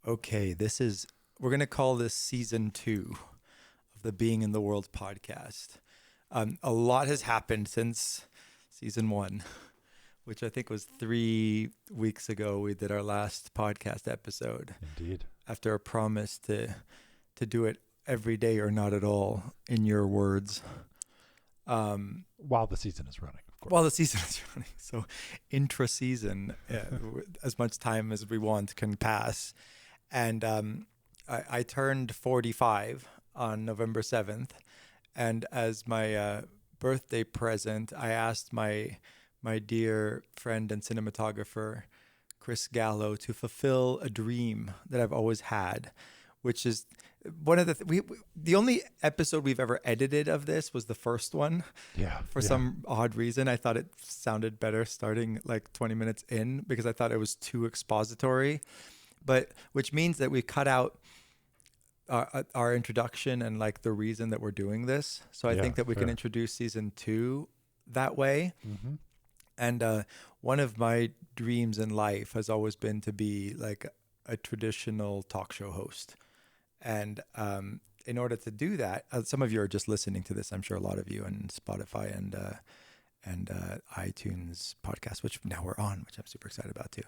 Okay, we're going to call this season 2 of the Being in the World podcast. A lot has happened since season 1, which I think was 3 weeks ago. We did our last podcast episode. Indeed. After a promise to do it every day or not at all, in your words. While the season is running, of course. While the season is running. So intra-season, as much time as we want can pass. And I turned 45 on November 7th. And as my birthday present, I asked my dear friend and cinematographer, Chris Gallo, to fulfill a dream that I've always had, which is one of the only episode we've ever edited of this was the first one. Yeah. For some odd reason, I thought it sounded better starting like 20 minutes in because I thought it was too expository, which means that we cut out our introduction and like the reason that we're doing this. So I think that we can introduce season 2 that way. Mm-hmm. And one of my dreams in life has always been to be like a traditional talk show host. And in order to do that, some of you are just listening to this. I'm sure a lot of you on Spotify and iTunes podcast, which now we're on, which I'm super excited about too.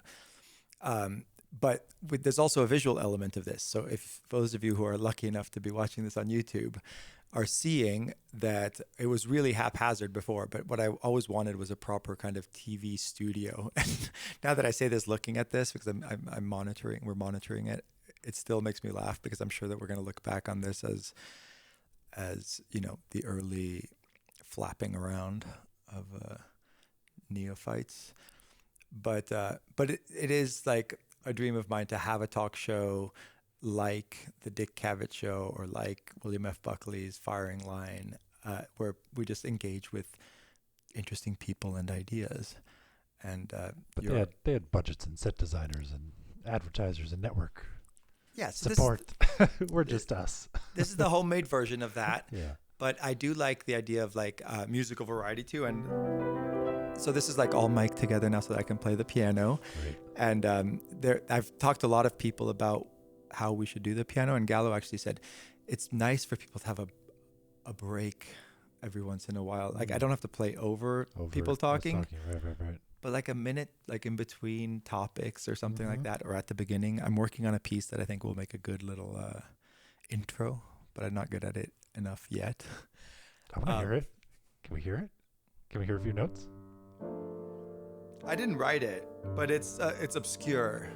But there's also a visual element of this. So if those of you who are lucky enough to be watching this on YouTube are seeing that it was really haphazard before, but what I always wanted was a proper kind of TV studio. And now that I say this, looking at this, because we're monitoring it, it still makes me laugh because I'm sure that we're going to look back on this as you know, the early flapping around of neophytes. But it is like a dream of mine to have a talk show like the Dick Cavett Show or like William F. Buckley's Firing Line, where we just engage with interesting people and ideas. And but they had budgets and set designers and advertisers and network support. We're just us. This is the homemade version of that. Yeah. But I do like the idea of like musical variety too. And so this is like all mic'd together now so that I can play the piano. Right. And I've talked to a lot of people about how we should do the piano. And Gallo actually said, it's nice for people to have a break every once in a while. Like I don't have to play over people talking. Right. But like a minute, like in between topics or something like that, or at the beginning. I'm working on a piece that I think will make a good little intro, but I'm not good at it enough yet. I want to hear it. Can we hear it? Can we hear a few notes? I didn't write it, but it's obscure.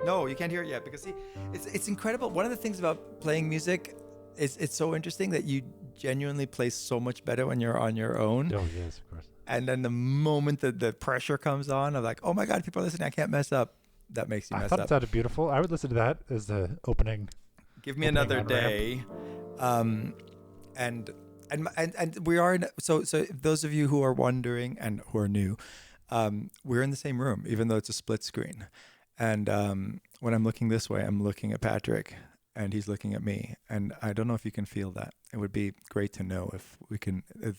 No, you can't hear it yet because see, it's incredible. One of the things about playing music is it's so interesting that you genuinely play so much better when you're on your own. Oh yes, of course. And then the moment that the pressure comes on of like, oh my God, people are listening, I can't mess up. That makes you mess up. I thought it sounded beautiful. I would listen to that as the opening. Give me another day. And we are so those of you who are wondering and who are new, we're in the same room, even though it's a split screen. And when I'm looking this way, I'm looking at Patrick and he's looking at me. And I don't know if you can feel that. It would be great to know if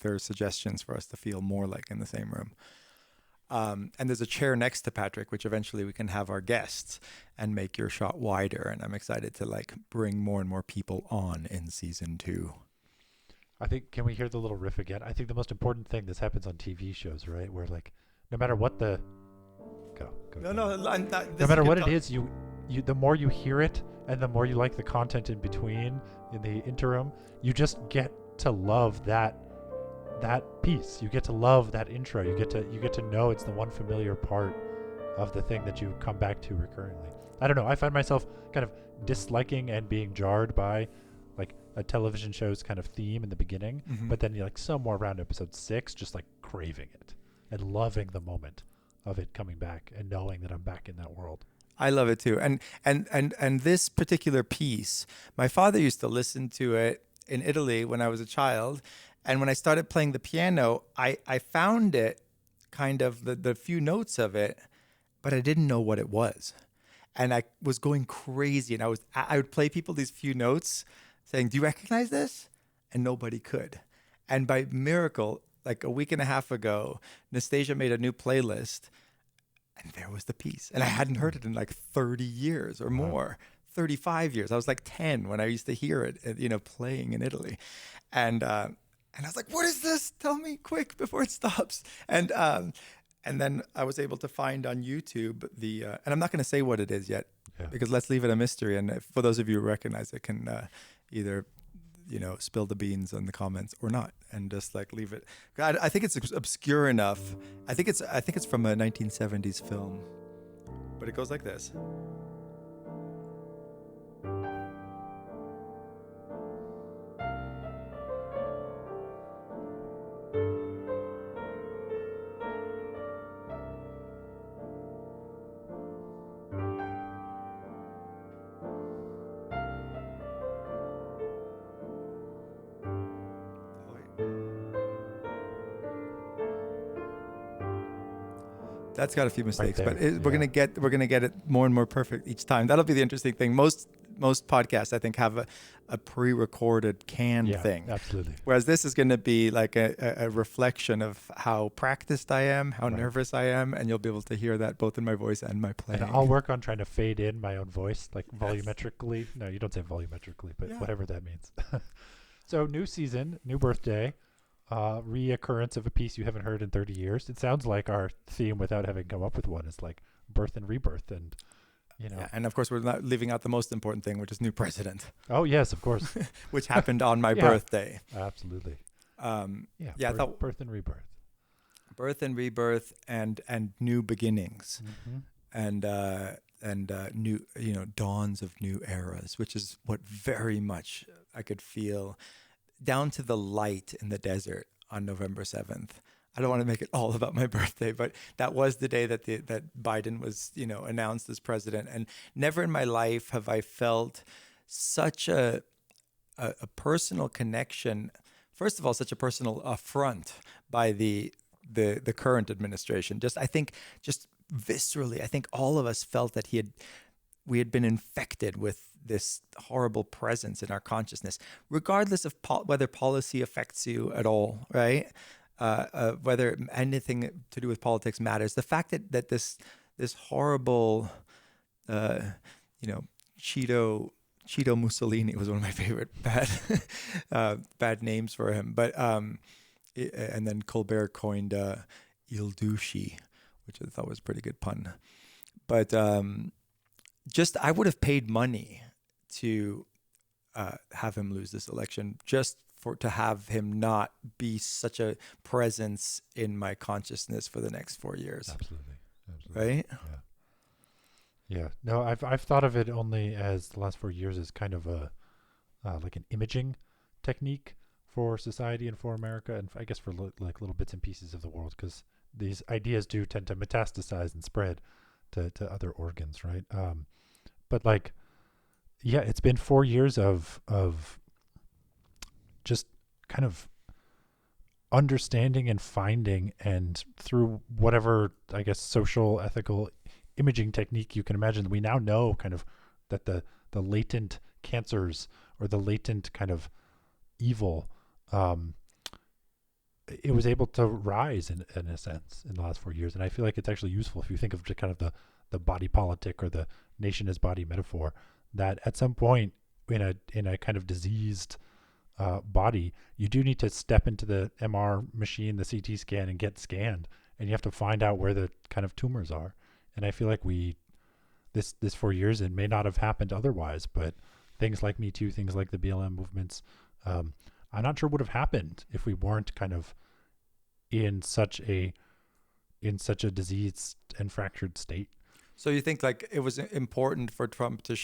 there are suggestions for us to feel more like in the same room. And there's a chair next to Patrick, which eventually we can have our guests and make your shot wider. And I'm excited to like bring more and more people on in season 2. I think, can we hear the little riff again? I think the most important thing, this happens on TV shows, right? Where like, no matter what the, go. No, no matter what it is, you the more you hear it and the more you like the content in between, in the interim, you just get to love that piece. You get to love that intro. You get to know it's the one familiar part of the thing that you come back to recurringly. I don't know. I find myself kind of disliking and being jarred by like a television show's kind of theme in the beginning, but then you're like somewhere around episode 6, just like craving it and loving the moment of it coming back and knowing that I'm back in that world. I love it too. And this particular piece, my father used to listen to it in Italy when I was a child. And when I started playing the piano, I found it kind of the few notes of it, but I didn't know what it was. And I was going crazy. And I would play people these few notes saying, do you recognize this? And nobody could. And by miracle, like a week and a half ago, Nastasia made a new playlist, and there was the piece. And I hadn't heard it in like 30 years or more, 35 years. I was like 10 when I used to hear it, you know, playing in Italy. And I was like, what is this? Tell me quick before it stops. And then I was able to find on YouTube and I'm not going to say what it is yet, because let's leave it a mystery. And for those of you who recognize it, can either, you know, spill the beans in the comments or not, and just like leave it. I think it's obscure enough. I think it's from a 1970s film, but it goes like this. That's got a few mistakes, Right there, but we're gonna get it more and more perfect each time. That'll be the interesting thing. Most podcasts, I think, have a pre-recorded canned thing. Absolutely. Whereas this is going to be like a reflection of how practiced I am, how nervous I am, and you'll be able to hear that both in my voice and my playing. And I'll work on trying to fade in my own voice, like volumetrically. No, you don't say volumetrically, but whatever that means. So new season, new birthday. Reoccurrence of a piece you haven't heard in 30 years. It sounds like our theme, without having come up with one, is like birth and rebirth, and you know. Yeah, and of course, we're not leaving out the most important thing, which is new president. Oh yes, of course. Which happened on my birthday. Absolutely. I thought birth and rebirth. Birth and rebirth, and new beginnings, and new, you know, dawns of new eras, which is what very much I could feel. Down to the light in the desert on November 7th. I don't want to make it all about my birthday, but that was the day that that Biden was, you know, announced as president. And never in my life have I felt such a personal connection. First of all, such a personal affront by the current administration. I think viscerally, I think all of us felt that we had been infected with this horrible presence in our consciousness, regardless of whether policy affects you at all, right? Whether anything to do with politics matters. The fact that this horrible, you know, Cheeto Mussolini was one of my favorite bad names for him. But and then Colbert coined Il Duce, which I thought was a pretty good pun. But I would have paid money to have him lose this election, just to have him not be such a presence in my consciousness for the next 4 years. Absolutely. Right? Yeah. No, I've thought of it only as the last 4 years as kind of a like an imaging technique for society and for America, and I guess for like little bits and pieces of the world, because these ideas do tend to metastasize and spread to other organs, right? But like, yeah, it's been 4 years of just kind of understanding and finding, and through whatever, I guess, social, ethical imaging technique you can imagine, we now know kind of that the latent cancers, or the latent kind of evil, it was able to rise in a sense in the last 4 years. And I feel like it's actually useful if you think of just kind of the body politic, or the nation as body metaphor, that at some point in a kind of diseased body, you do need to step into the MR machine, the CT scan, and get scanned, and you have to find out where the kind of tumors are. And I feel like this 4 years, it may not have happened otherwise, but things like Me Too, things like the BLM movements, I'm not sure would have happened if we weren't kind of in such a diseased and fractured state. So you think like it was important for Trump to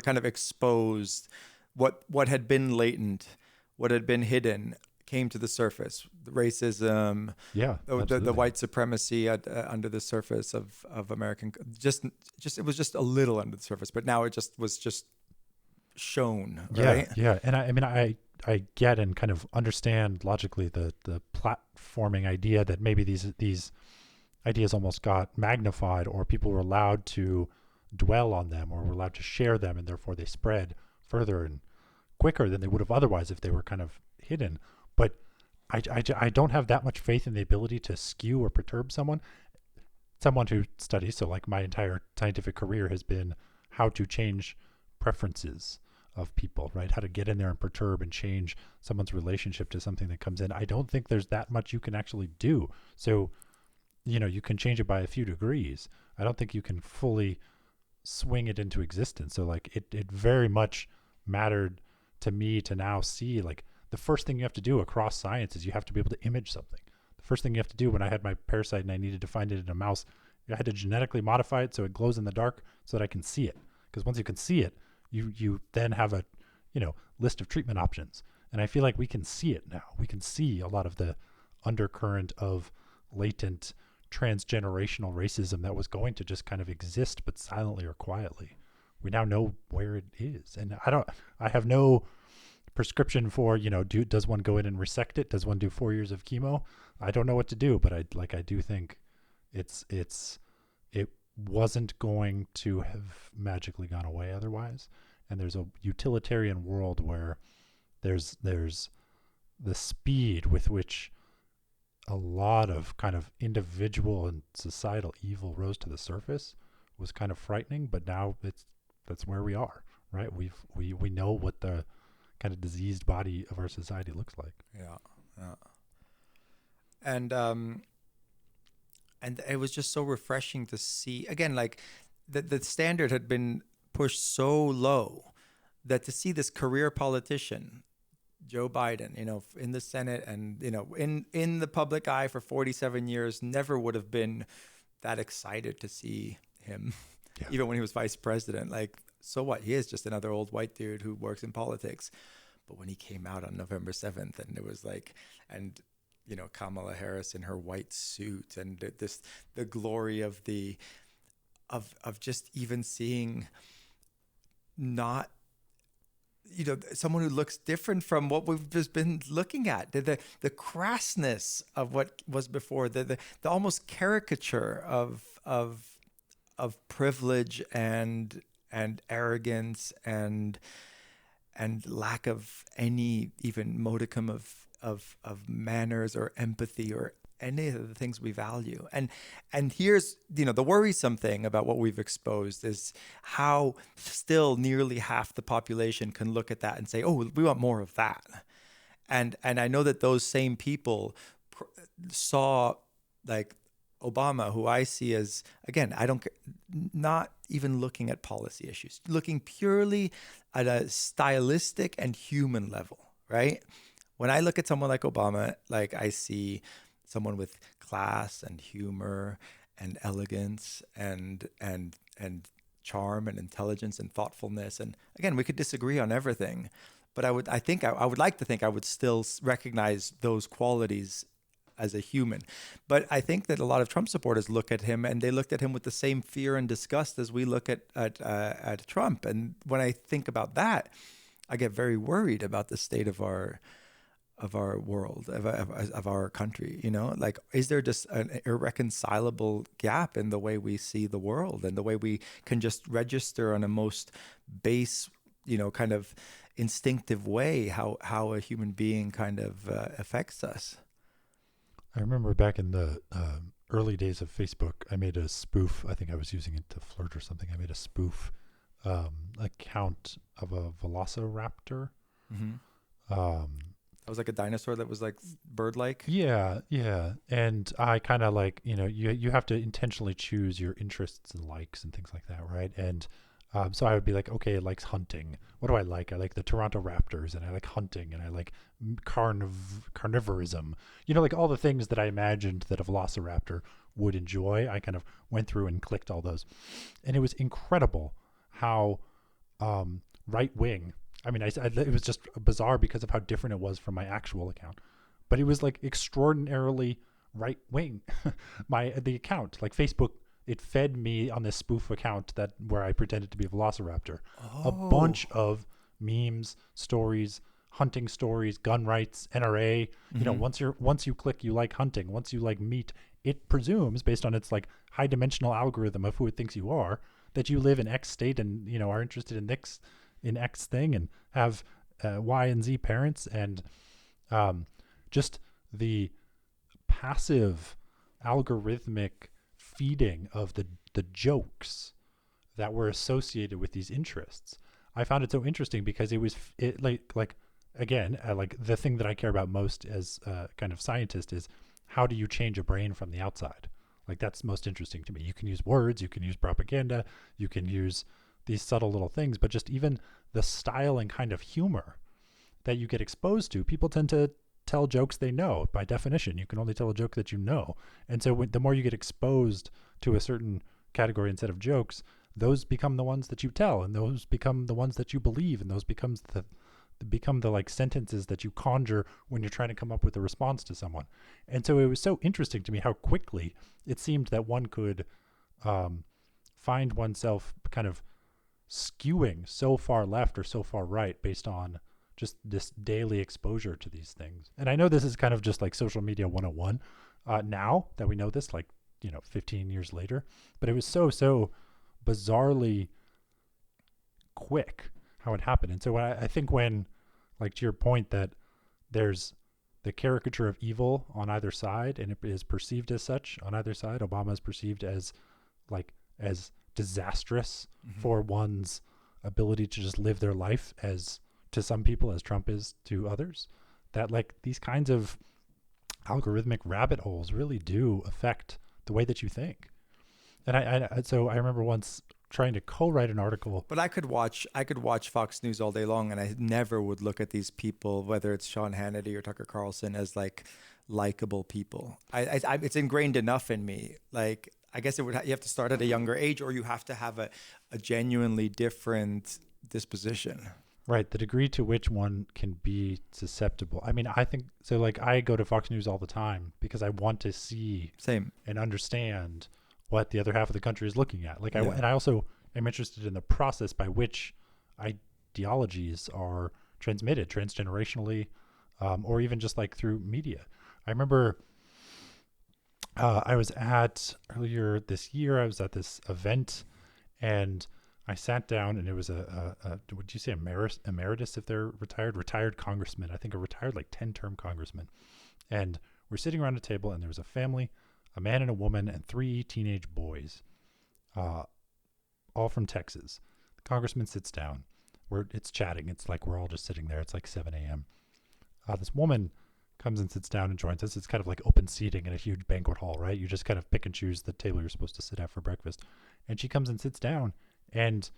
kind of expose what had been latent, what had been hidden, came to the surface, the racism, the white supremacy under the surface of American, just it was just a little under the surface, but now it was just shown, right? Yeah. And I mean, I get and kind of understand logically the platforming idea that maybe these ideas almost got magnified, or people were allowed to dwell on them, or were allowed to share them, and therefore they spread further and quicker than they would have otherwise if they were kind of hidden. But I don't have that much faith in the ability to skew or perturb someone who studies. So like my entire scientific career has been how to change preferences of people, right? How to get in there and perturb and change someone's relationship to something that comes in. I don't think there's that much you can actually do. So, you can change it by a few degrees. I don't think you can fully swing it into existence. So like it very much mattered to me to now see, like, the first thing you have to do across science is you have to be able to image something. The first thing you have to do, when I had my parasite and I needed to find it in a mouse, I had to genetically modify it so it glows in the dark so that I can see it. Because once you can see it, you then have a list of treatment options. And I feel like we can see it now. We can see a lot of the undercurrent of latent transgenerational racism that was going to just kind of exist, but silently or quietly. We now know where it is. And I have no prescription for, does one go in and resect it? Does one do 4 years of chemo? I don't know what to do, but I do think it wasn't going to have magically gone away otherwise. And there's a utilitarian world where there's the speed with which a lot of kind of individual and societal evil rose to the surface was kind of frightening, but now that's where we are, right? We know what the kind of diseased body of our society looks like. Yeah. And it was just so refreshing to see, again, like the standard had been pushed so low that to see this career politician, Joe Biden, in the Senate and, in the public eye for 47 years, never would have been that excited to see him, even when he was vice president. Like, so what? He is just another old white dude who works in politics. But when he came out on November 7th and it was like, and Kamala Harris in her white suit and the glory of of just even seeing not, someone who looks different from what we've just been looking at, the crassness of what was before, the almost caricature of privilege and arrogance and lack of any even modicum of manners or empathy or any of the things we value. And here's, the worrisome thing about what we've exposed is how still nearly half the population can look at that and say, oh, we want more of that. And I know that those same people saw, like, Obama, who I see as, again, not even looking at policy issues, looking purely at a stylistic and human level, right? When I look at someone like Obama, like, I see someone with class and humor and elegance and charm and intelligence and thoughtfulness. And again, we could disagree on everything, but I would like to think I would still recognize those qualities as a human. But I think that a lot of Trump supporters look at him and they looked at him with the same fear and disgust as we look at Trump. And when I think about that, I get very worried about the state of our world, of our country. Like, is there just an irreconcilable gap in the way we see the world and the way we can just register on a most base, kind of instinctive way how a human being kind of affects us? I remember back in the early days of Facebook, I made a spoof. I think I was using it to flirt or something. I made a spoof account of a velociraptor. Mm-hmm. That was like a dinosaur that was like bird-like. Yeah. And I kind of like, you have to intentionally choose your interests and likes and things like that, right? And so I would be like, okay, it likes hunting. What do I like? I like the Toronto Raptors, and I like hunting, and I like carnivorism. Like all the things that I imagined that a velociraptor would enjoy. I kind of went through and clicked all those. And it was incredible how right-wing. I mean, it was just bizarre because of how different it was from my actual account. But it was like extraordinarily right-wing. The account, like Facebook, it fed me on this spoof account where I pretended to be a velociraptor. Oh. A bunch of memes, stories, hunting stories, gun rights, NRA. Mm-hmm. Once you click you like hunting, once you like meat, it presumes, based on its like high dimensional algorithm of who it thinks you are, that you live in X state and are interested in X thing and have Y and Z parents, and just the passive algorithmic feeding of the jokes that were associated with these interests. I found it so interesting because it like again, like the thing that I care about most as a kind of scientist is how do you change a brain from the outside? Like that's most interesting to me. You can use words, you can use propaganda, you can use these subtle little things, but just even the style and kind of humor that you get exposed to, people tend to tell jokes they know. By definition, you can only tell a joke that you know. And so the more you get exposed to a certain category and set of jokes, those become the ones that you tell, and those become the ones that you believe, and those become the like sentences that you conjure when you're trying to come up with a response to someone. And so it was so interesting to me how quickly it seemed that one could find oneself kind of skewing so far left or so far right based on just this daily exposure to these things. And I know this is kind of just like social media 101 now that we know this, like, 15 years later, but it was so bizarrely quick how it happened. And so I think when, like, to your point that there's the caricature of evil on either side, and it is perceived as such on either side. Obama is perceived as disastrous for one's ability to just live their life, as to some people as Trump is to others. That like these kinds of algorithmic rabbit holes really do affect the way that you think. And so I remember once trying to co-write an article. But I could watch Fox News all day long, and I never would look at these people, whether it's Sean Hannity or Tucker Carlson, as like likable people. I it's ingrained enough in me. Like, I guess you have to start at a younger age, or you have to have a genuinely different disposition. Right, the degree to which one can be susceptible. I mean, I think so. Like, I go to Fox News all the time because I want to see and understand what the other half of the country is looking at. Like, and I also am interested in the process by which ideologies are transmitted transgenerationally, or even just like through media. I remember I was earlier this year, I was at this event, and I sat down, and it was would you say emeritus if they're retired congressman, I think a retired like 10-term congressman. And we're sitting around a table, and there was a family, a man and a woman, and 3 teenage boys, all from Texas. The congressman sits down. It's chatting. It's like we're all just sitting there. It's like 7 a.m. This woman comes and sits down and joins us. It's kind of like open seating in a huge banquet hall, right? You just kind of pick and choose the table you're supposed to sit at for breakfast. And she comes and sits down, and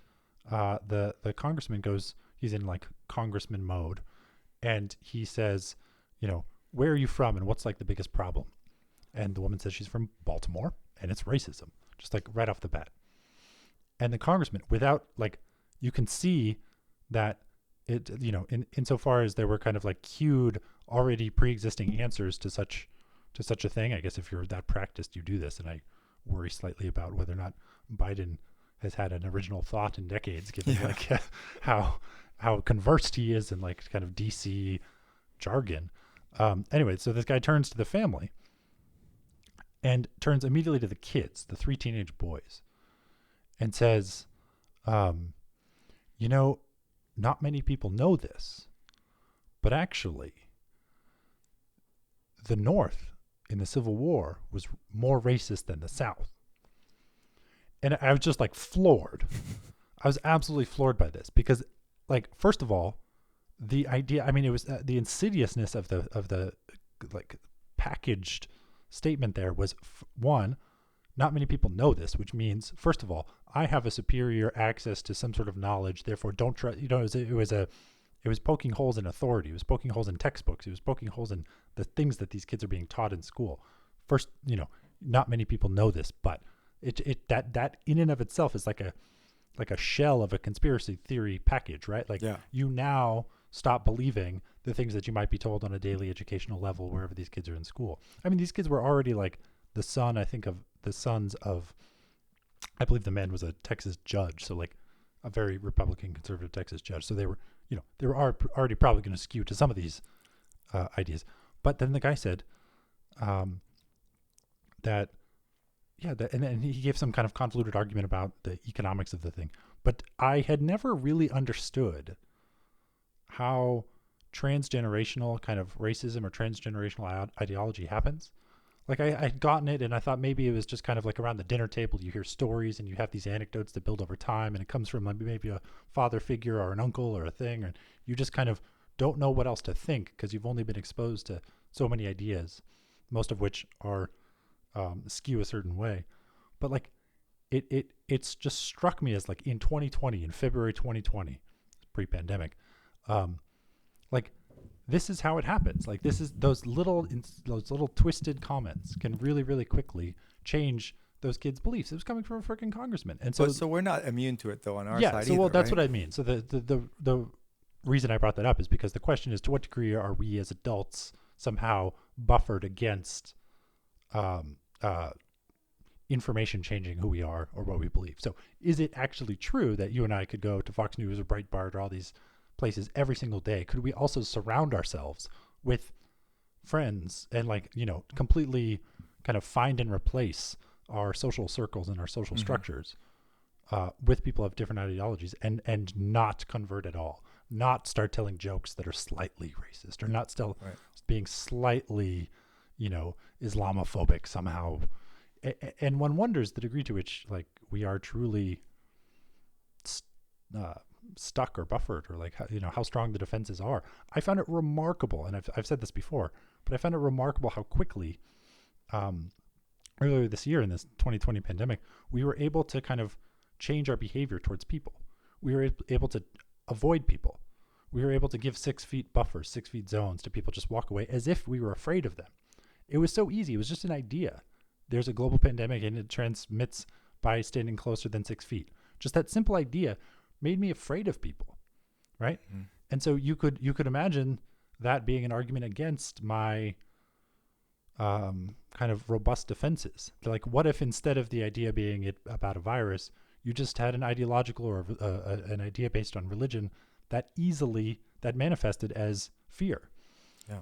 the congressman goes, he's in like congressman mode, and he says, where are you from, and what's like the biggest problem? And the woman says she's from Baltimore, and it's racism, just like right off the bat. And the congressman, without like, you can see that it, insofar as there were kind of like cued already pre-existing answers to such a thing. I guess if you're that practiced, you do this. And I worry slightly about whether or not Biden has had an original thought in decades, given like how conversed he is in like kind of DC jargon. Anyway, so this guy turns to the family and turns immediately to the kids, the 3 teenage boys, and says, not many people know this, but actually the North in the Civil War was more racist than the South. And I was just like floored. I was absolutely floored by this because, like, first of all, the idea, I mean, it was the insidiousness of the like packaged statement there was one, not many people know this, which means, first of all, I have a superior access to some sort of knowledge, therefore don't try, it was poking holes in authority. It was poking holes in textbooks. It was poking holes in the things that these kids are being taught in school. First, not many people know this, but that in and of itself is like a shell of a conspiracy theory package, right? Like you now stop believing the things that you might be told on a daily educational level wherever these kids are in school. I mean, these kids were already like the sons of, I believe the man was a Texas judge. So like a very Republican conservative Texas judge. So they were already probably going to skew to some of these ideas. But then the guy said and he gave some kind of convoluted argument about the economics of the thing. But I had never really understood how transgenerational kind of racism or transgenerational ideology happens. Like I'd gotten it, and I thought maybe it was just kind of like around the dinner table, you hear stories and you have these anecdotes that build over time, and it comes from maybe a father figure or an uncle or a thing, and you just kind of don't know what else to think because you've only been exposed to so many ideas, most of which are skew a certain way. But like it's just struck me as like in 2020, in February 2020, pre-pandemic, like this is how it happens. Like this is those little twisted comments can really quickly change those kids' beliefs. It was coming from a freaking congressman, and so we're not immune to it though on our yeah. side. So well, either, that's right? what I mean. So the reason I brought that up is because the question is, to what degree are we as adults somehow buffered against information changing who we are or what we believe? So is it actually true that you and I could go to Fox News or Breitbart or all these places every single day? Could we also surround ourselves with friends and like, you know, completely kind of find and replace our social circles and our social structures with people of different ideologies and not convert at all, not start telling jokes that are slightly racist or not still being slightly, you know, Islamophobic somehow. And one wonders the degree to which like we are truly stuck or buffered, or like, you know, how strong the defenses are. I found it remarkable, and I've said this before, but I found it remarkable how quickly earlier this year in this 2020 pandemic, we were able to kind of change our behavior towards people. We were able to avoid people. We were able to give 6 feet buffers, 6 feet zones to people, just walk away as if we were afraid of them. It was so easy. It was just an idea. There's a global pandemic and it transmits by standing closer than 6 feet. Just that simple idea made me afraid of people, right? Mm-hmm. And so you could imagine that being an argument against my kind of robust defenses. Like, what if instead of the idea being about a virus, you just had an ideological or an idea based on religion that manifested as fear? Yeah.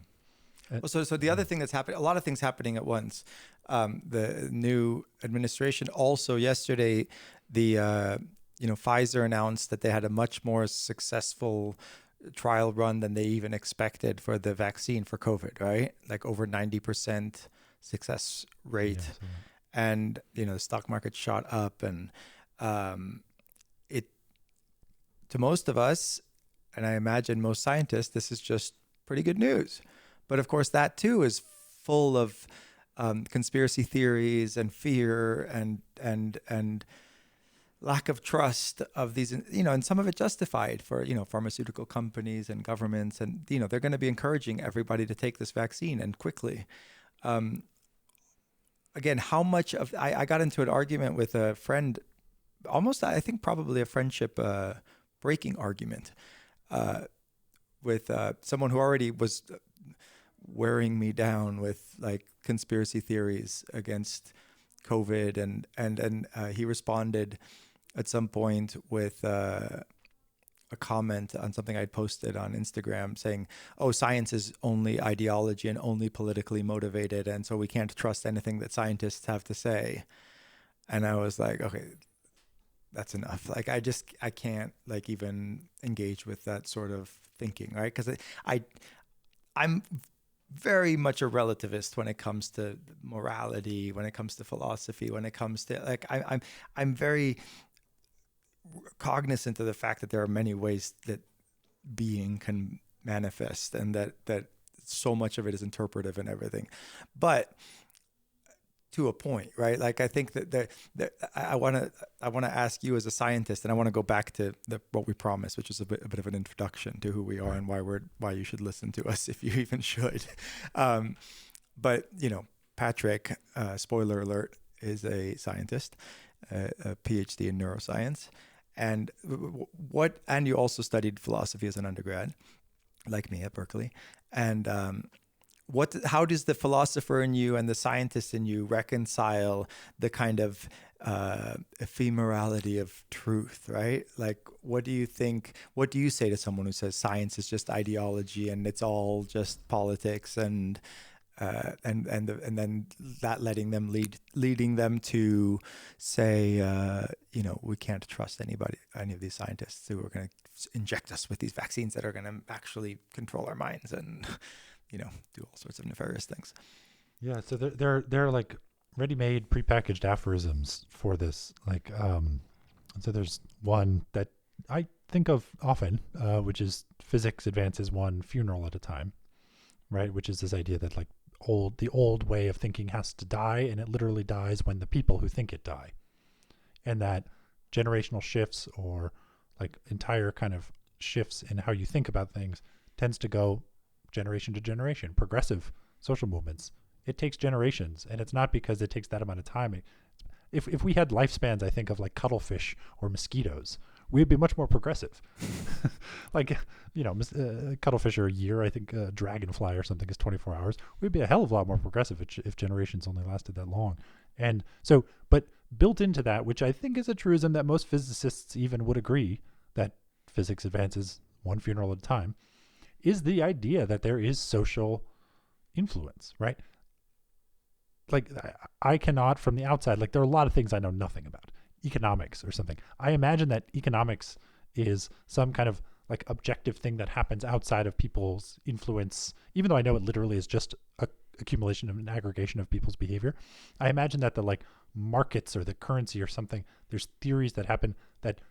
Well, so the other thing that's happening, a lot of things happening at once. The new administration also yesterday, Pfizer announced that they had a much more successful trial run than they even expected for the vaccine for COVID, right? Like over 90% success rate. Yes, yeah. And, the stock market shot up, and it, to most of us, and I imagine most scientists, this is just pretty good news. But of course, that too is full of conspiracy theories and fear and lack of trust of these, and some of it justified for, pharmaceutical companies and governments. And, they're going to be encouraging everybody to take this vaccine and quickly. Again, how much of, I got into an argument with a friend, almost, I think probably a friendship breaking argument with someone who already was wearing me down with like conspiracy theories against COVID, and he responded at some point with a comment on something I'd posted on Instagram saying, "Oh, science is only ideology and only politically motivated, and so we can't trust anything that scientists have to say." And I was like, okay, that's enough. Like, I can't like even engage with that sort of thinking, right? Because I'm very much a relativist when it comes to morality, when it comes to philosophy, when it comes to like, I'm very cognizant of the fact that there are many ways that being can manifest, and that so much of it is interpretive and everything. But to a point, right? Like, I think that I want to ask you as a scientist, and I want to go back to what we promised, which is a bit of an introduction to who we are and why you should listen to us if you even should. But Patrick, spoiler alert, is a scientist, a PhD in neuroscience, and you also studied philosophy as an undergrad, like me at Berkeley, and how does the philosopher in you and the scientist in you reconcile the kind of ephemerality of truth, right? Like, what do you think? What do you say to someone who says science is just ideology and it's all just politics, and and then that leading them to say, we can't trust any of these scientists who are going to inject us with these vaccines that are going to actually control our minds and, do all sorts of nefarious things. Yeah. So they're like ready-made, prepackaged aphorisms for this. Like, so there's one that I think of often, which is physics advances one funeral at a time, right? Which is this idea that like the old way of thinking has to die, and it literally dies when the people who think it die. And that generational shifts or like entire kind of shifts in how you think about things tends to go generation to generation. Progressive social movements, it takes generations, and it's not because it takes that amount of time. If we had lifespans, I think of like cuttlefish or mosquitoes, we'd be much more progressive. Like, cuttlefish are a year. I think dragonfly or something is 24 hours. We'd be a hell of a lot more progressive if generations only lasted that long. And so, but built into that, which I think is a truism that most physicists even would agree, that physics advances one funeral at a time, is the idea that there is social influence, right? Like, I cannot, from the outside, like there are a lot of things I know nothing about. Economics or something. I imagine that economics is some kind of like objective thing that happens outside of people's influence, even though I know it literally is just a accumulation of an aggregation of people's behavior. I imagine that the like markets or the currency or something, there's theories that happen that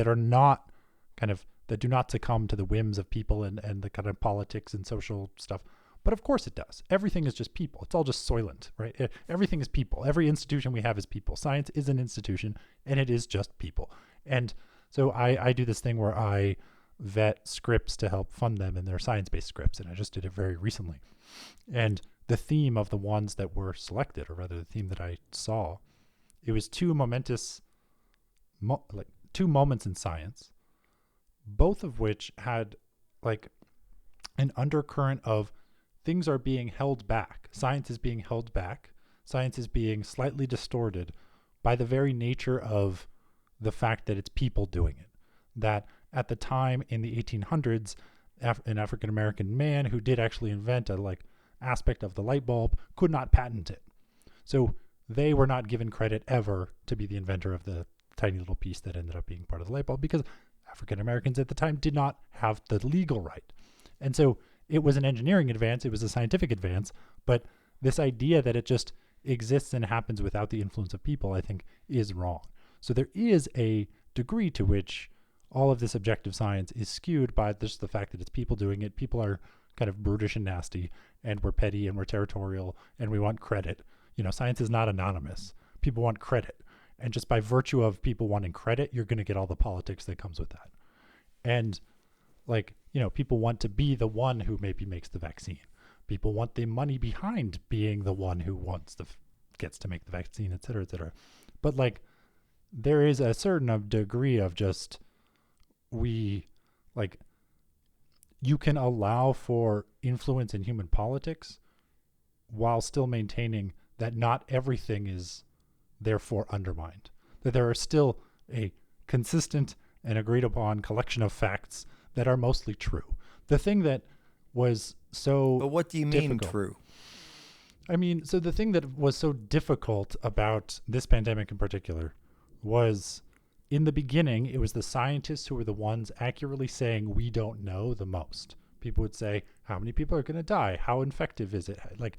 are not kind of, that do not succumb to the whims of people and the kind of politics and social stuff. But of course it does. Everything is just people. It's all just soylent, right? Everything is people. Every institution we have is people. Science is an institution, and it is just people. And so I do this thing where I vet scripts to help fund them, and they're science-based scripts, and I just did it very recently. And the theme of the ones that were selected, or rather the theme that I saw, it was two moments in science, both of which had like an undercurrent of things are being held back. Science is being held back. Science is being slightly distorted by the very nature of the fact that it's people doing it. That at the time in the 1800s, an African-American man who did actually invent a like aspect of the light bulb could not patent it. So they were not given credit ever to be the inventor of the tiny little piece that ended up being part of the light bulb, because African-Americans at the time did not have the legal right. And so it was an engineering advance, it was a scientific advance, but this idea that it just exists and happens without the influence of people, I think, is wrong. So there is a degree to which all of this objective science is skewed by just the fact that it's people doing it. People are kind of brutish and nasty, and we're petty and we're territorial, and we want credit. Science is not anonymous. People want credit. And just by virtue of people wanting credit, you're going to get all the politics that comes with that. And like, people want to be the one who maybe makes the vaccine. People want the money behind being the one who gets to make the vaccine, et cetera, et cetera. But like, there is a certain degree of just, you can allow for influence in human politics while still maintaining that not everything is therefore undermined. That there are still a consistent and agreed upon collection of facts that are mostly true. The thing that was so But what do you mean true? I mean, so the thing that was so difficult about this pandemic in particular was, in the beginning, it was the scientists who were the ones accurately saying we don't know the most. People would say, how many people are going to die? How infective is it? Like,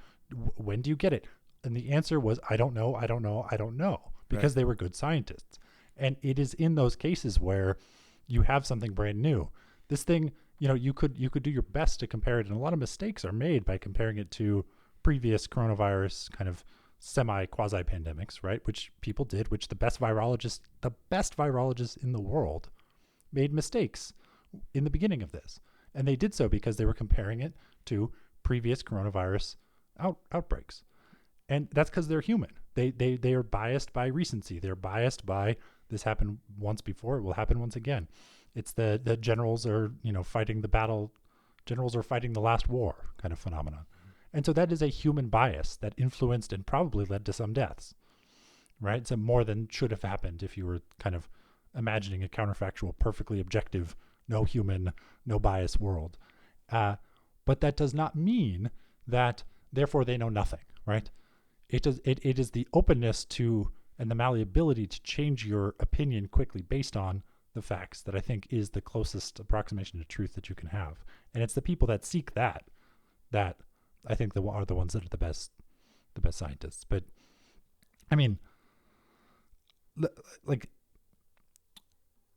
when do you get it? And the answer was, I don't know, I don't know, I don't know, because they were good scientists. And it is in those cases where you have something brand new. This thing, you could do your best to compare it, and a lot of mistakes are made by comparing it to previous coronavirus kind of semi-quasi pandemics, right? Which people did, which the best virologists in the world made mistakes in the beginning of this. And they did so because they were comparing it to previous coronavirus outbreaks. And that's because they're human. They are biased by recency. They're biased by, this happened once before, it will happen once again. It's the generals are, fighting the battle, generals are fighting the last war kind of phenomenon. And so that is a human bias that influenced and probably led to some deaths, right? So more than should have happened if you were kind of imagining a counterfactual, perfectly objective, no human, no bias world. But that does not mean that therefore they know nothing, right? It is the openness to and the malleability to change your opinion quickly based on the facts that I think is the closest approximation to truth that you can have. And it's the people that seek that I think are the ones that are the best scientists. But I mean, like,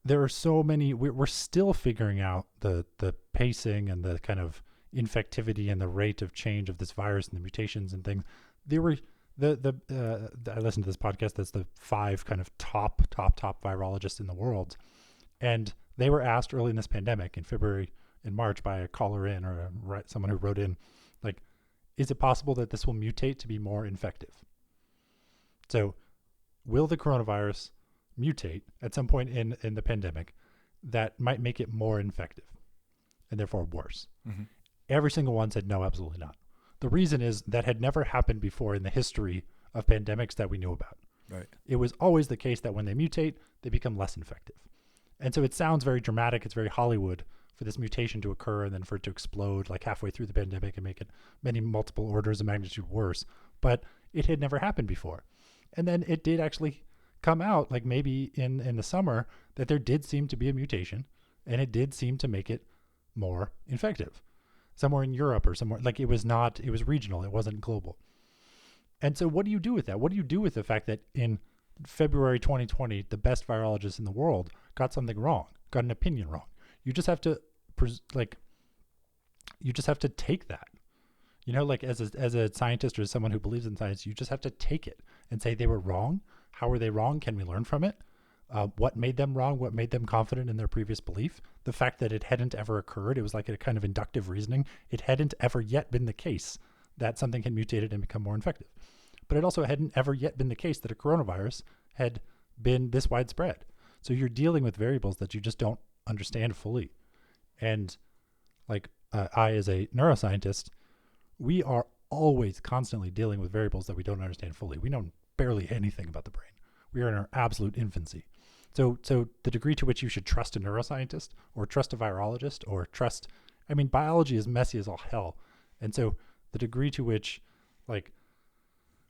there are so many. We're still figuring out the pacing and the kind of infectivity and the rate of change of this virus and the mutations and things. There were I listened to this podcast that's the 5 kind of top virologists in the world, and they were asked early in this pandemic in February and March by a caller in or someone who wrote in, like, is it possible that this will mutate to be more infective? So will the coronavirus mutate at some point in the pandemic that might make it more infective and therefore worse? Mm-hmm. Every single one said no, absolutely not. The reason is that had never happened before in the history of pandemics that we knew about. Right. It was always the case that when they mutate, they become less infective. And so it sounds very dramatic. It's very Hollywood for this mutation to occur and then for it to explode like halfway through the pandemic and make it many multiple orders of magnitude worse. But it had never happened before. And then it did actually come out, like maybe in the summer, that there did seem to be a mutation and it did seem to make it more infective. Somewhere in Europe or somewhere, like it was regional, it wasn't global. And so what do you do with that? What do you do with the fact that in February 2020, the best virologists in the world got something wrong, got an opinion wrong? You just have to take that. You know, like as a scientist or as someone who believes in science, you just have to take it and say they were wrong. How were they wrong? Can we learn from it? What made them wrong? What made them confident in their previous belief? The fact that it hadn't ever occurred, it was like a kind of inductive reasoning. It hadn't ever yet been the case that something had mutated and become more infective. But it also hadn't ever yet been the case that a coronavirus had been this widespread. So you're dealing with variables that you just don't understand fully. And like I, as a neuroscientist, we are always constantly dealing with variables that we don't understand fully. We know barely anything about the brain. We are in our absolute infancy. So the degree to which you should trust a neuroscientist or trust a virologist or trust, I mean, biology is messy as all hell. And so the degree to which, like,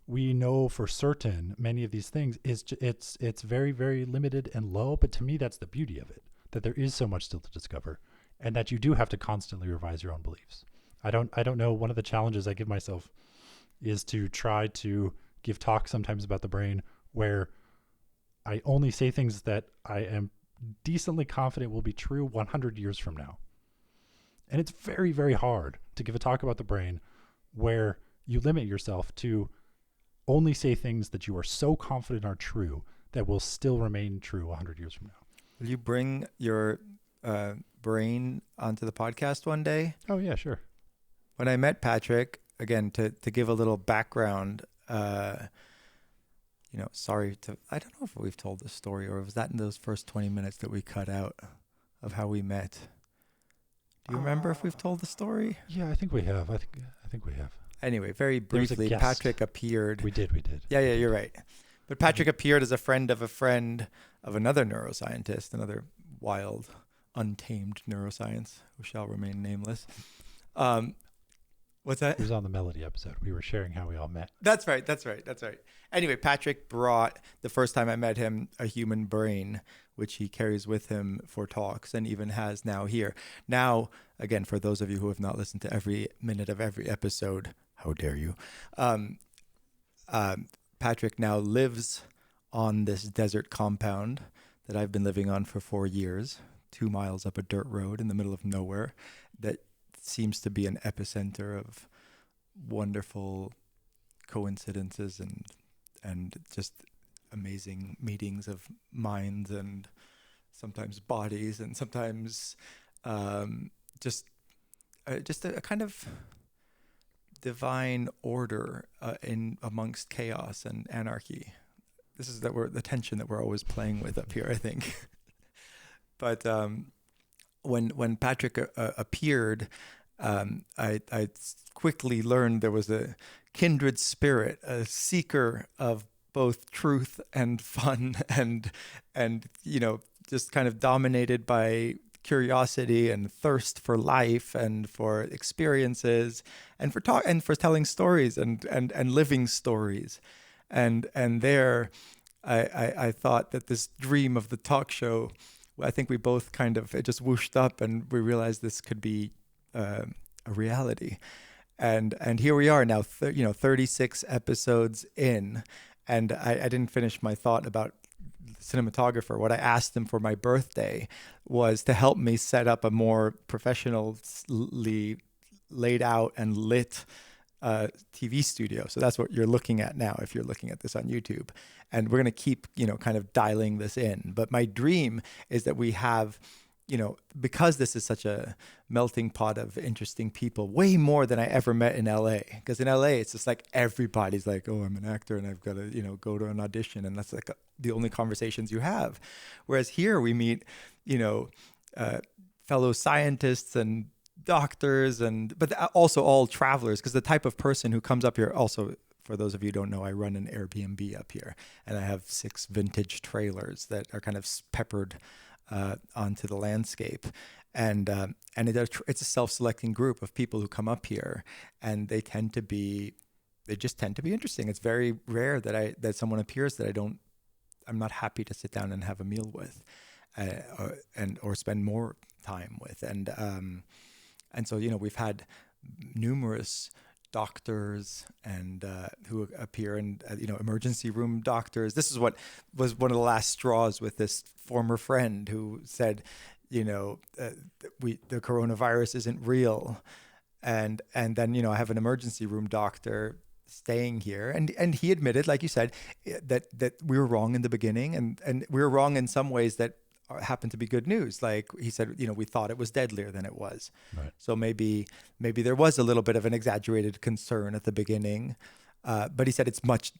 we know for certain many of these things is it's very, very limited and low. But to me, that's the beauty of it, that there is so much still to discover and that you do have to constantly revise your own beliefs. I don't know. One of the challenges I give myself is to try to give talks sometimes about the brain where I only say things that I am decently confident will be true 100 years from now. And it's very, very hard to give a talk about the brain where you limit yourself to only say things that you are so confident are true that will still remain true 100 years from now. Will you bring your brain onto the podcast one day? Oh, yeah, sure. When I met Patrick, again, to give a little background, I don't know if we've told this story or was that in those first 20 minutes that we cut out of how we met? Do you remember if we've told the story? Yeah, I think we have. I think we have. Anyway, very briefly, Patrick appeared. We did. Yeah, you're right. But Patrick appeared as a friend of another neuroscientist, another wild, untamed neuroscience who shall remain nameless. What's that? He was on the Melody episode. We were sharing how we all met. That's right. Anyway, Patrick brought, the first time I met him, a human brain, which he carries with him for talks and even has now here. Now, again, for those of you who have not listened to every minute of every episode, how dare you? Patrick now lives on this desert compound that I've been living on for 4 years, 2 miles up a dirt road in the middle of nowhere that seems to be an epicenter of wonderful coincidences and just amazing meetings of minds and sometimes bodies and sometimes just a kind of divine order in amongst chaos and anarchy. This is the tension that we're always playing with up here, I think. But when Patrick appeared, I quickly learned there was a kindred spirit, a seeker of both truth and fun and just kind of dominated by curiosity and thirst for life and for experiences and for telling stories and living stories. And there I thought that this dream of the talk show, I think we both kind of, it just whooshed up and we realized this could be a reality. And here we are now, 36 episodes in, and I didn't finish my thought about cinematographer. What I asked him for my birthday was to help me set up a more professionally laid out and lit TV studio. So that's what you're looking at now if you're looking at this on YouTube. And we're going to keep, kind of dialing this in. But my dream is that we have, because this is such a melting pot of interesting people, way more than I ever met in LA. Because in LA, it's just like everybody's like, oh, I'm an actor and I've got to, go to an audition. And that's like the only conversations you have. Whereas here we meet, fellow scientists and doctors, but also all travelers, because the type of person who comes up here also, for those of you who don't know, I run an Airbnb up here and I have 6 vintage trailers that are kind of peppered onto the landscape. And it's a self-selecting group of people who come up here, and they just tend to be interesting. It's very rare that someone appears that I'm not happy to sit down and have a meal with, or spend more time with. And so, we've had numerous doctors and who appear in, emergency room doctors. This is what was one of the last straws with this former friend who said, the coronavirus isn't real. And then, I have an emergency room doctor staying here. And he admitted, like you said, that we were wrong in the beginning, and we were wrong in some ways that happened to be good news. Like he said, we thought it was deadlier than it was. Right. So maybe there was a little bit of an exaggerated concern at the beginning. But he said it's much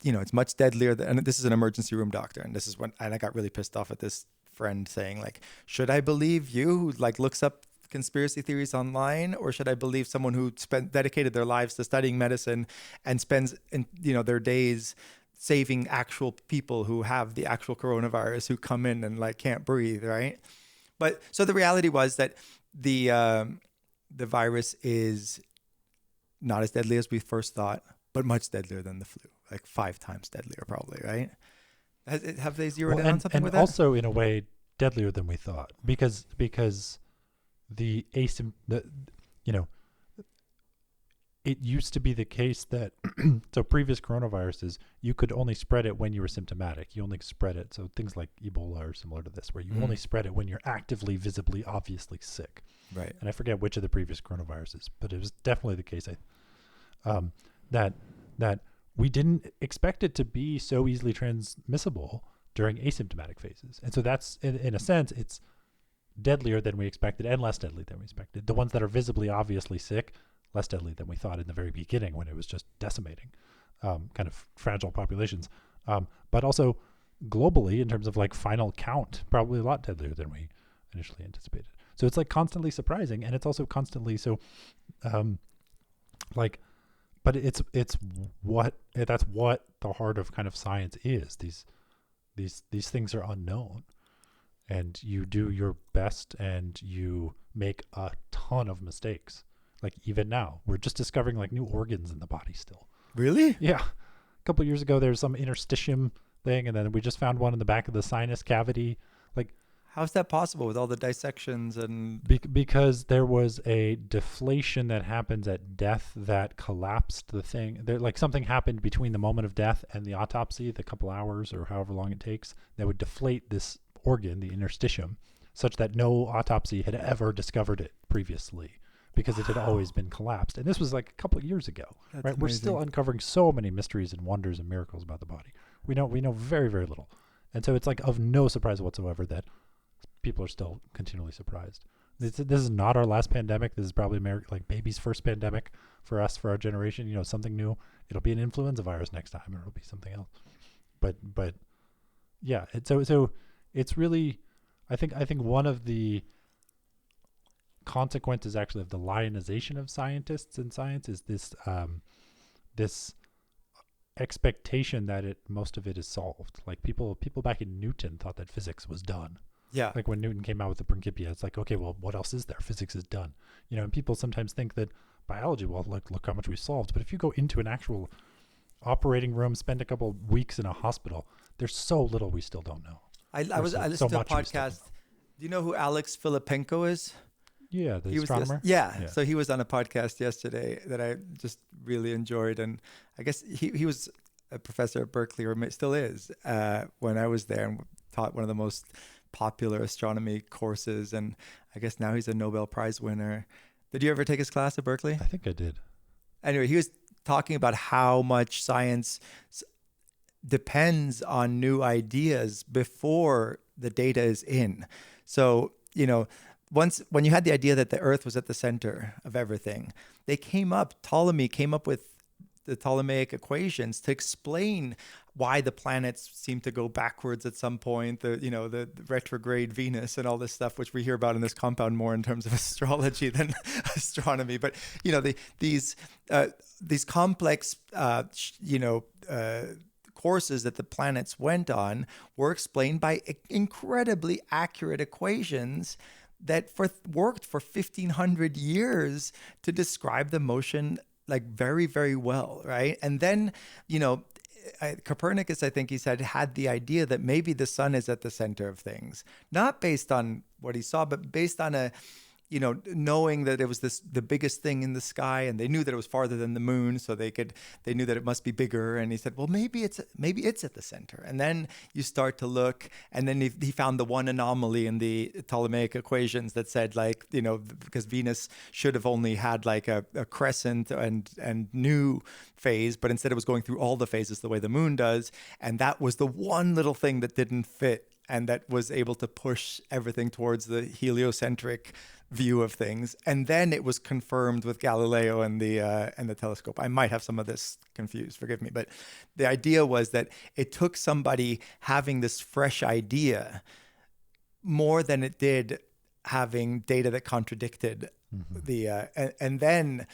deadlier and this is an emergency room doctor. And this is and I got really pissed off at this friend saying, like, should I believe you who looks up conspiracy theories online, or should I believe someone who dedicated their lives to studying medicine and spends their days saving actual people who have the actual coronavirus, who come in and can't breathe, right? But so the reality was that the virus is not as deadly as we first thought, but much deadlier than the flu, 5 times deadlier probably, right? Have they zeroed in on something with that? And also in a way deadlier than we thought, because it used to be the case that so previous coronaviruses, you could only spread it when you were symptomatic. You only spread it. So things like Ebola are similar to this, where you only spread it when you're actively, visibly, obviously sick. Right. And I forget which of the previous coronaviruses, but it was definitely the case that we didn't expect it to be so easily transmissible during asymptomatic phases. And so that's, in a sense, it's deadlier than we expected and less deadly than we expected. The ones that are visibly, obviously sick, less deadly than we thought in the very beginning when it was just decimating kind of fragile populations. But also globally, in terms of final count, probably a lot deadlier than we initially anticipated. So it's constantly surprising, and it's also constantly so but that's what the heart of kind of science is. These things are unknown, and you do your best and you make a ton of mistakes. Even now, we're just discovering new organs in the body still. Really? Yeah. A couple of years ago, there's some interstitium thing, and then we just found one in the back of the sinus cavity. How's that possible with all the dissections and? Because there was a deflation that happens at death that collapsed the thing. Something happened between the moment of death and the autopsy, the couple hours or however long it takes, that would deflate this organ, the interstitium, such that no autopsy had ever discovered it previously, because it had always been collapsed. And this was a couple of years ago. That's right? We're still uncovering so many mysteries and wonders and miracles about the body. We know very, very little. And so it's of no surprise whatsoever that people are still continually surprised. This is not our last pandemic. This is probably baby's first pandemic for us, for our generation. Something new. It'll be an influenza virus next time, or it'll be something else. But yeah. So it's really, I think one of the consequences actually of the lionization of scientists in science is this expectation that most of it is solved. People back in Newton thought that physics was done. Yeah. Like when Newton came out with the Principia, it's like, okay, well, what else is there? Physics is done. And people sometimes think that biology, well, look how much we solved. But if you go into an actual operating room, spend a couple weeks in a hospital, there's so little we still don't know. I So listened to a much we still don't podcast. know. Do you know who Alex Filipenko is? Yeah, the He was astronomer. yeah. Yeah. So he was on a podcast yesterday that I just really enjoyed, and I guess he was a professor at Berkeley, or still is, when I was there, and taught one of the most popular astronomy courses. And I guess now he's a Nobel Prize winner. Did you ever take his class at Berkeley? I think I did. Anyway, he was talking about how much science depends on new ideas before the data is in. So, once when you had the idea that the Earth was at the center of everything, Ptolemy came up with the Ptolemaic equations to explain why the planets seem to go backwards at some point, the retrograde Venus and all this stuff, which we hear about in this compound more in terms of astrology than astronomy. But, these complex, courses that the planets went on were explained by incredibly accurate equations that worked for 1,500 years to describe the motion like very, very well, right? And then, Copernicus, I think he said, had the idea that maybe the sun is at the center of things, not based on what he saw, but based on knowing that it was the biggest thing in the sky, and they knew that it was farther than the moon, so they knew that it must be bigger. And he said, well, maybe it's at the center. And then you start to look, and then he found the one anomaly in the Ptolemaic equations that said, because Venus should have only had like a crescent and new phase, but instead it was going through all the phases the way the moon does. And that was the one little thing that didn't fit, and that was able to push everything towards the heliocentric view of things. And then it was confirmed with Galileo and the telescope. I might have some of this confused, forgive me, but the idea was that it took somebody having this fresh idea more than it did having data that contradicted and then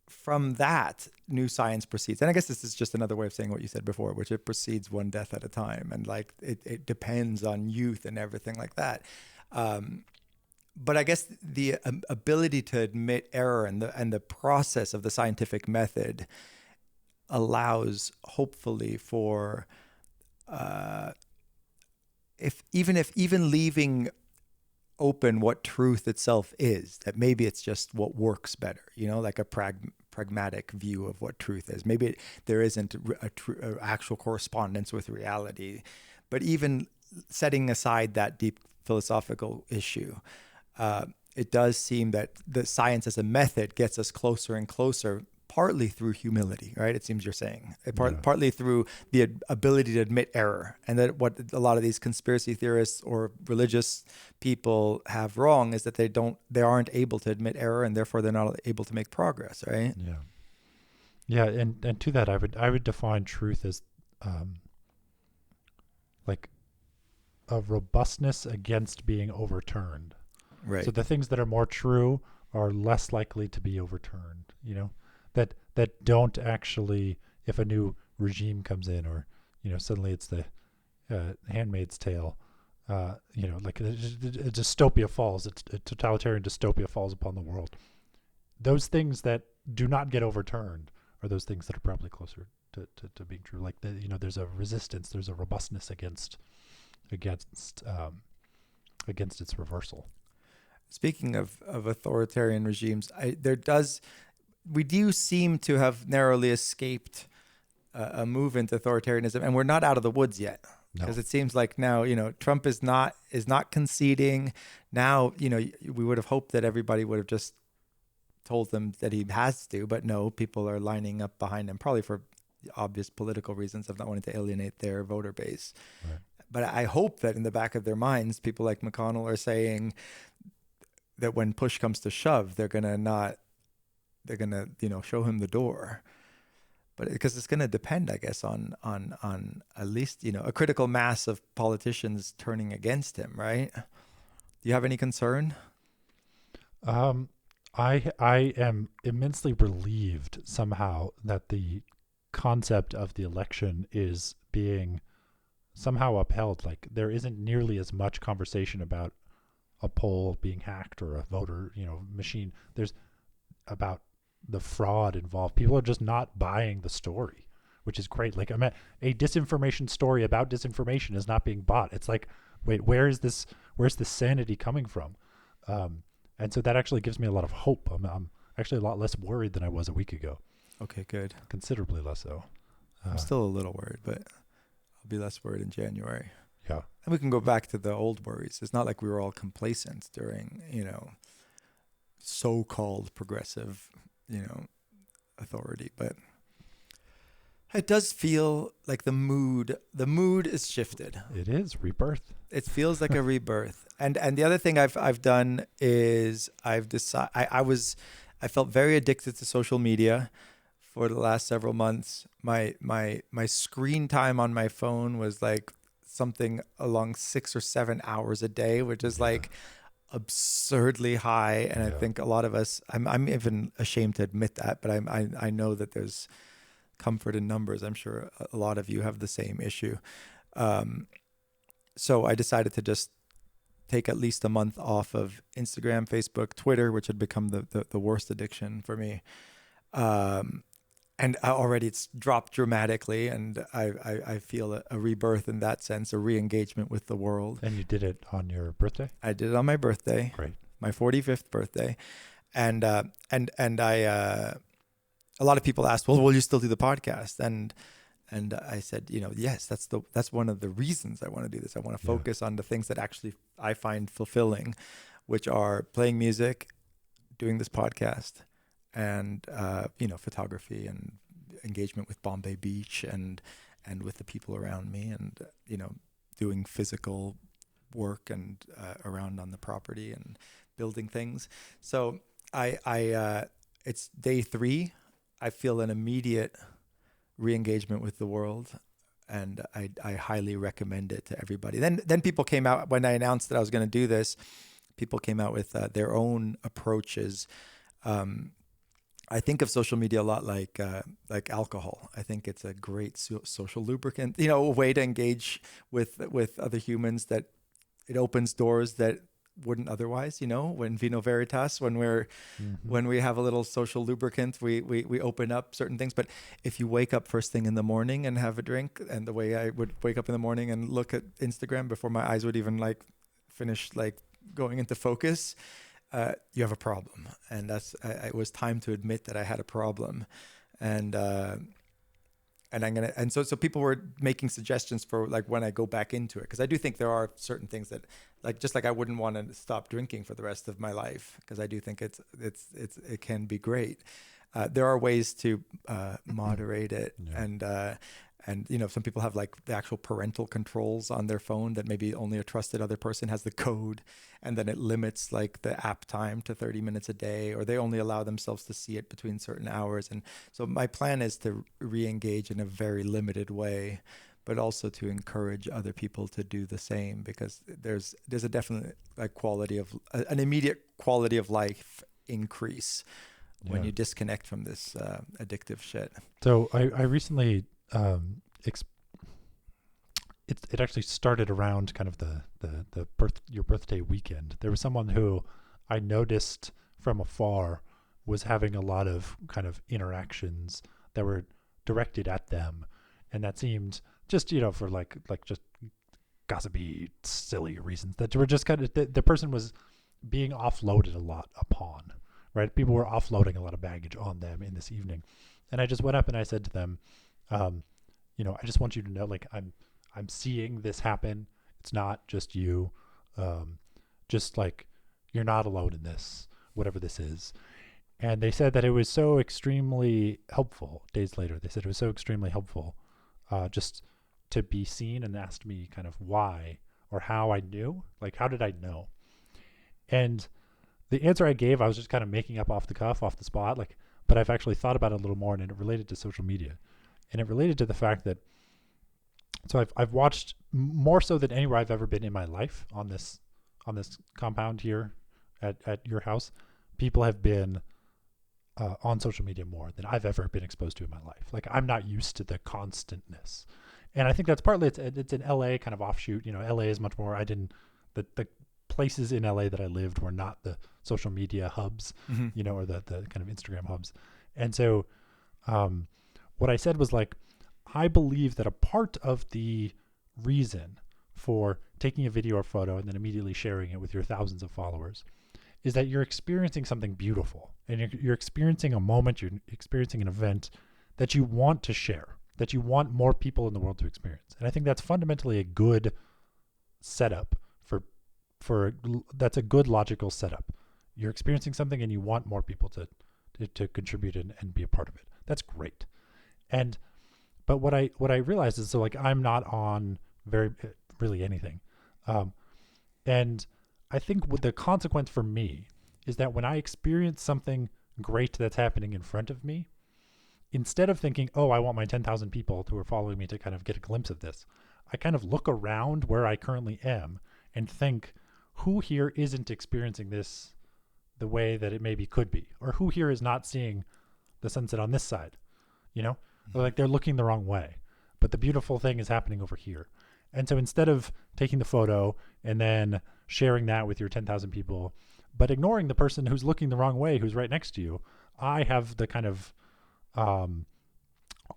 from that, new science proceeds. And I guess this is just another way of saying what you said before, which it proceeds one death at a time. And like it depends on youth and everything like that. But I guess the ability to admit error and the process of the scientific method allows, hopefully, for even leaving open what truth itself is, that maybe it's just what works better, like a pragmatic view of what truth is. Maybe there isn't a actual correspondence with reality. But even setting aside that deep philosophical issue, it does seem that the science as a method gets us closer and closer, partly through humility, right? It seems you're saying, partly through the ability to admit error. And that what a lot of these conspiracy theorists or religious people have wrong is that they aren't able to admit error, and therefore they're not able to make progress, right? Yeah. And to that, I would define truth as like a robustness against being overturned. Right. So the things that are more true are less likely to be overturned, that don't actually, if a new regime comes in, or, suddenly it's the Handmaid's Tale, like a dystopia falls, a totalitarian dystopia falls upon the world. Those things that do not get overturned are those things that are probably closer to being true. Like there's a resistance, there's a robustness against its reversal. Speaking of authoritarian regimes, we do seem to have narrowly escaped a move into authoritarianism, and we're not out of the woods yet. Because it seems like now, Trump is not conceding. Now, we would have hoped that everybody would have just told them that he has to, but no, people are lining up behind him, probably for obvious political reasons of not wanting to alienate their voter base. Right. But I hope that in the back of their minds, people like McConnell are saying that when push comes to shove, they're gonna show him the door. But because it's gonna depend, I guess, on at least a critical mass of politicians turning against him, right? Do you have any concern? I am immensely relieved somehow that the concept of the election is being somehow upheld. Like there isn't nearly as much conversation about a poll being hacked or a voter, machine. There's about the fraud involved. People are just not buying the story, which is great. Like a disinformation story about disinformation is not being bought. It's like, wait, where's this sanity coming from? And so that actually gives me a lot of hope. I'm actually a lot less worried than I was a week ago. Okay, good. Considerably less so. I'm still a little worried, but I'll be less worried in January. Yeah. And we can go back to the old worries. It's not like we were all complacent during, so-called progressive, authority, but it does feel like the mood is shifted. It is rebirth. It feels like a rebirth. And the other thing I've done is I've decided I felt very addicted to social media for the last several months. My screen time on my phone was like something along 6 or 7 hours a day, which is like absurdly high. And I think a lot of us, I'm even ashamed to admit that, but I know that there's comfort in numbers. I'm sure a lot of you have the same issue. So I decided to just take at least a month off of Instagram, Facebook, Twitter, which had become the worst addiction for me. And already it's dropped dramatically, and I feel a rebirth in that sense, a re-engagement with the world. And you did it on your birthday? I did it on my birthday, Great. My 45th birthday, and I a lot of people asked, well, will you still do the podcast? And I said, yes, that's one of the reasons I want to do this. I want to focus on the things that actually I find fulfilling, which are playing music, doing this podcast, and photography and engagement with Bombay Beach and with the people around me, and doing physical work and around on the property and building things. So I it's day 3. I feel an immediate re-engagement with the world, and I highly recommend it to everybody. Then people came out when I announced that I was going to do this. People came out with their own approaches. I think of social media a lot like alcohol. I think it's a great social lubricant, a way to engage with other humans, that it opens doors that wouldn't otherwise, when Vino Veritas, when we have a little social lubricant, we open up certain things. But if you wake up first thing in the morning and have a drink, and the way I would wake up in the morning and look at Instagram before my eyes would even finish going into focus, you have a problem. And it was time to admit that I had a problem. And so people were making suggestions for when I go back into it, because I do think there are certain things that just like I wouldn't want to stop drinking for the rest of my life, because I do think it can be great. There are ways to moderate it, and some people have the actual parental controls on their phone that maybe only a trusted other person has the code, and then it limits the app time to 30 minutes a day, or they only allow themselves to see it between certain hours. And so my plan is to re-engage in a very limited way, but also to encourage other people to do the same, because there's a definite an immediate quality of life increase when you disconnect from this addictive shit. So I recently it actually started around kind of your birthday weekend. There was someone who I noticed from afar was having a lot of kind of interactions that were directed at them, and that seemed just for just gossipy, silly reasons that were just kind of the person was being offloaded a lot upon, right? People were offloading a lot of baggage on them in this evening, and I just went up and I said to them, I just want you to know, I'm seeing this happen. It's not just you. Just you're not alone in this, whatever this is. And they said that it was so extremely helpful. Days later, they said it was so extremely helpful just to be seen, and asked me kind of why or how I knew. How did I know? And the answer I gave, I was just kind of making up off the cuff, off the spot. But I've actually thought about it a little more, and it related to social media. And it related to the fact that, so I've watched more so than anywhere I've ever been in my life on this compound here at your house. People have been on social media more than I've ever been exposed to in my life. I'm not used to the constantness. And I think that's partly it's an LA kind of offshoot. LA is much more. The places in LA that I lived were not the social media hubs, Mm-hmm. or the kind of Instagram hubs. And so, what I said was like, I believe that a part of the reason for taking a video or photo and then immediately sharing it with your thousands of followers is that you're experiencing something beautiful, and you're experiencing a moment, you're experiencing an event that you want to share, that you want more people in the world to experience. And I think that's fundamentally a good setup for that's a good logical setup. You're experiencing something and you want more people to contribute and be a part of it. That's great. And but what I realized is, so like, I'm not on very really anything, and I think what the consequence for me is that when I experience something great that's happening in front of me, instead of thinking, oh, I want my 10,000 people who are following me to kind of get a glimpse of this, I kind of look around where I currently am and think, who here isn't experiencing this the way that it maybe could be? Or who here is not seeing the sunset on this side? Or like they're looking the wrong way, but the beautiful thing is happening over here. And so instead of taking the photo and then sharing that with your 10,000 people, but ignoring the person who's looking the wrong way, who's right next to you, I have the kind of,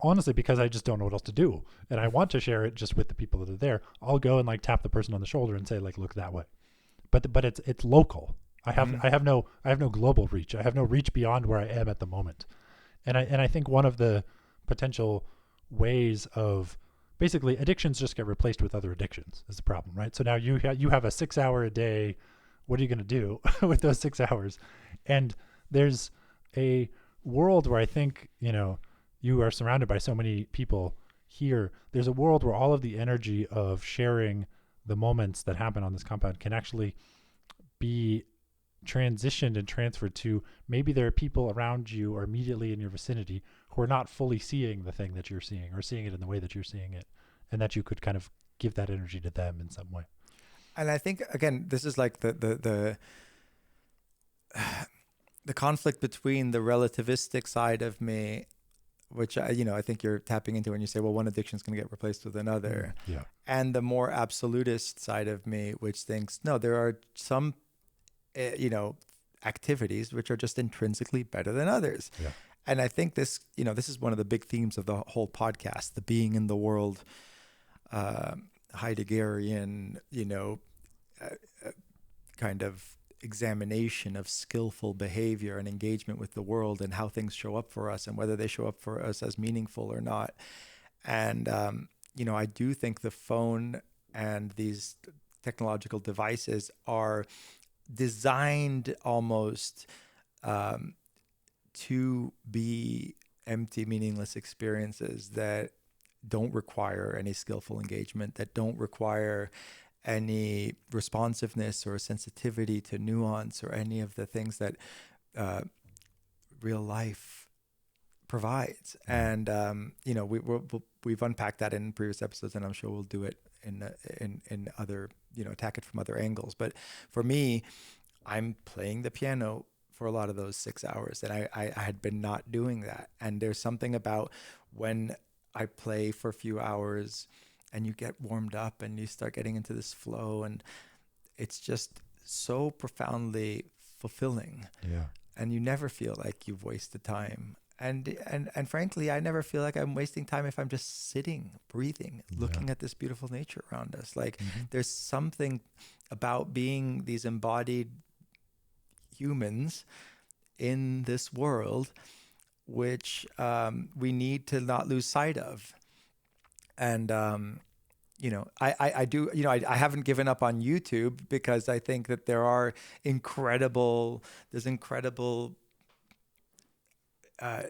honestly, because I just don't know what else to do, and I want to share it just with the people that are there, I'll go and like tap the person on the shoulder and say like, look that way. But it's local. I have no global reach. I have no reach beyond where I am at the moment. And I think one of the potential ways of, basically, addictions just get replaced with other addictions is the problem, right? So now you have a 6 hour a day. What are you going to do with those 6 hours? And there's a world where I think, you are surrounded by so many people here. There's a world where all of the energy of sharing the moments that happen on this compound can actually be transitioned and transferred to, maybe there are people around you or immediately in your vicinity who are not fully seeing the thing that you're seeing, or seeing it in the way that you're seeing it, and that you could kind of give that energy to them in some way. And I think, again, this is like the conflict between the relativistic side of me, which I think you're tapping into when you say, well, one addiction is going to get replaced with another, Yeah. and the more absolutist side of me, which thinks, no, there are some activities which are just intrinsically better than others. Yeah. And I think this is one of the big themes of the whole podcast, the being in the world, Heideggerian, kind of examination of skillful behavior and engagement with the world, and how things show up for us and whether they show up for us as meaningful or not. And, I do think the phone and these technological devices are designed almost to be empty, meaningless experiences that don't require any skillful engagement, that don't require any responsiveness or sensitivity to nuance or any of the things that real life provides. And we've unpacked that in previous episodes, and I'm sure we'll do it in other, attack it from other angles. But for me, I'm playing the piano for a lot of those 6 hours, and I had been not doing that. And there's something about when I play for a few hours and you get warmed up and you start getting into this flow, and it's just so profoundly fulfilling. Yeah. And you never feel like you've wasted time. And frankly, I never feel like I'm wasting time if I'm just sitting, breathing, looking at this beautiful nature around us. Like there's something about being these embodied humans in this world, which we need to not lose sight of. And, I do, I haven't given up on YouTube, because I think that there's incredible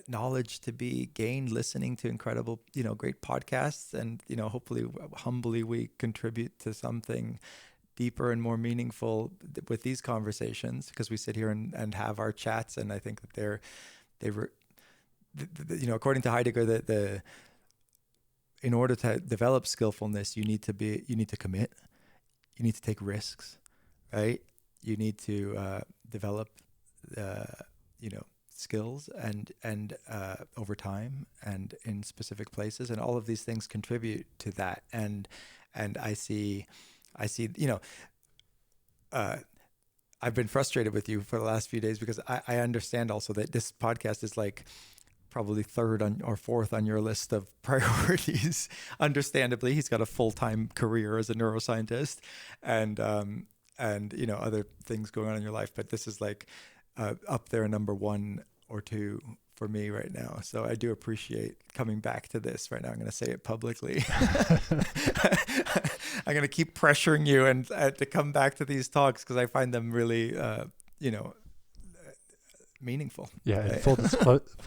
knowledge to be gained listening to incredible, great podcasts. And, hopefully, humbly, we contribute to something deeper and more meaningful with these conversations, because we sit here and have our chats. And I think that according to Heidegger, in order to develop skillfulness, you need to commit, you need to take risks, right? You need to develop, skills and over time and in specific places, and all of these things contribute to that. And I see, I've been frustrated with you for the last few days because I understand also that this podcast is like probably third or fourth on your list of priorities. Understandably, he's got a full-time career as a neuroscientist and other things going on in your life. But this is like up there, number 1 or 2 for me right now. So I do appreciate coming back to this right now. I'm going to say it publicly. I'm going to keep pressuring you and to come back to these talks because I find them really, meaningful. Yeah, and full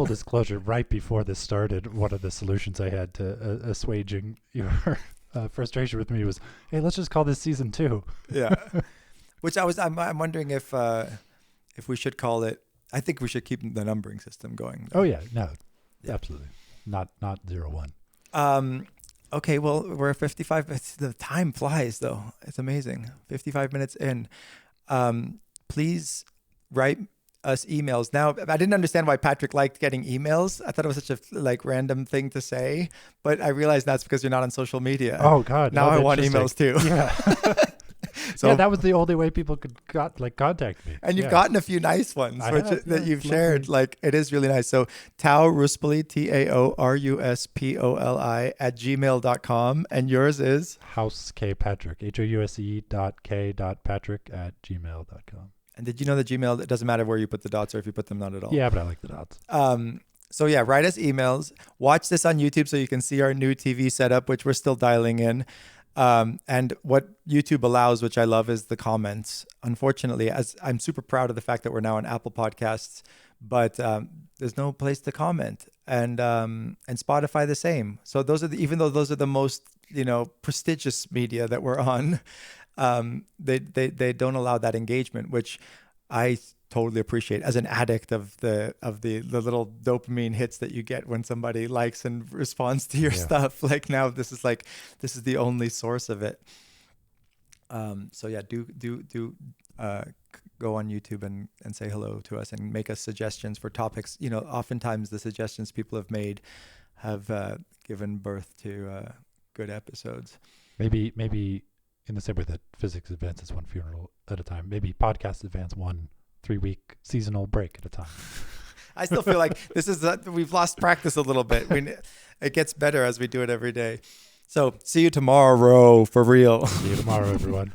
disclosure, right before this started, one of the solutions I had to assuaging your frustration with me was, hey, let's just call this season 2. Yeah. Which I'm wondering if we should call it, I think we should keep the numbering system going. Oh yeah, no, yeah. Absolutely. Not 0-1. Okay, well, we're 55. The time flies though. It's amazing. 55 minutes in. Please write us emails. Now, I didn't understand why Patrick liked getting emails. I thought it was such a random thing to say, but I realized that's because you're not on social media. Oh God. Now I want emails too. Yeah. So that was the only way people could contact me. And you've gotten a few nice ones that you've shared. Like, it is really nice. So Tao Ruspoli, TaoRuspoli @gmail.com. And yours is? House.Patrick, house.patrick@gmail.com. And did you know that Gmail, it doesn't matter where you put the dots or if you put them not at all? Yeah, but I like the dots. So yeah, write us emails. Watch this on YouTube so you can see our new TV setup, which we're still dialing in. And what YouTube allows, which I love, is the comments. Unfortunately, as I'm super proud of the fact that we're now on Apple Podcasts, but there's no place to comment, and Spotify the same. So even though those are the most prestigious media that we're on, they don't allow that engagement, which I totally appreciate as an addict of the little dopamine hits that you get when somebody likes and responds to your stuff. Like, now this is the only source of it. So yeah, do go on YouTube and say hello to us and make us suggestions for topics. Oftentimes the suggestions people have made have given birth to good episodes. Maybe in the same way that physics advances one funeral at a time, maybe podcasts advance one 3-week seasonal break at a time. I still feel like we've lost practice a little bit. It gets better as we do it every day. So see you tomorrow, for real. See you tomorrow, everyone.